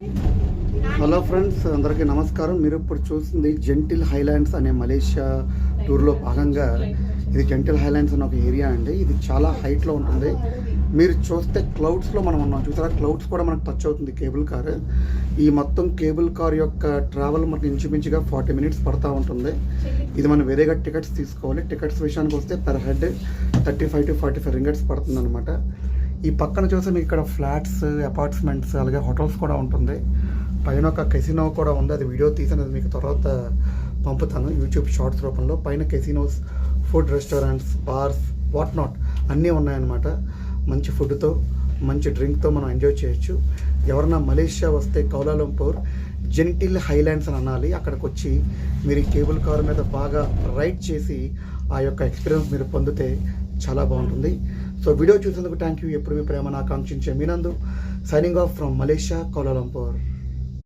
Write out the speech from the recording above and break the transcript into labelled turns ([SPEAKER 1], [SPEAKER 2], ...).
[SPEAKER 1] Hello friends, అందరికీ నమస్కారం. మీరు ఇప్పుడు చూస్తుంది జెంటిల్ హైలాండ్స్ అనే మలేషియా టూర్లో భాగంగా ఇది జెంటిల్ హైలాండ్స్ అనే ఒక ఏరియా అండి. ఇది చాలా హైట్లో ఉంటుంది. మీరు చూస్తే క్లౌడ్స్లో మనం ఉన్నాం, చూసారా? క్లౌడ్స్ కూడా మనకు టచ్ అవుతుంది కేబుల్ కార్. ఈ మొత్తం కేబుల్ కార్ యొక్క ట్రావెల్ మనకి ఇంచుమించుగా 40 మినిట్స్ పడుతూ ఉంటుంది. ఇది మనం వేరేగా టికెట్స్ తీసుకోవాలి. టికెట్స్ విషయానికి వస్తే పర్ హెడ్ 35 to 45 రింగట్స్ పడుతుంది అనమాట. ఈ పక్కన చూస్తే మీకు ఇక్కడ ఫ్లాట్స్, అపార్ట్మెంట్స్, అలాగే హోటల్స్ కూడా ఉంటుంది. పైన ఒక కెసినో కూడా ఉంది. అది వీడియో తీసినది మీకు తర్వాత పంపుతాను యూట్యూబ్ షార్ట్స్ రూపంలో. పైన casinos, food restaurants, bars, what not అన్నీ ఉన్నాయన్నమాట. మంచి ఫుడ్తో, మంచి డ్రింక్తో మనం ఎంజాయ్ చేయొచ్చు. ఎవరన్నా మలేషియా వస్తే కౌలాలంపూర్ జెంటిల్ హైలాండ్స్ అని అనాలి. అక్కడికి వచ్చి మీరు ఈ కేబుల్ కార్ మీద బాగా రైడ్ చేసి ఆ యొక్క ఎక్స్పీరియన్స్ మీరు పొందితే చాలా బాగుంటుంది. సో వీడియో చూసేందుకు థ్యాంక్ యూ. ఎప్పుడు మీ ప్రేమను ఆకాంక్షించే మీనందు. Signing off from Malaysia, Kuala Lumpur.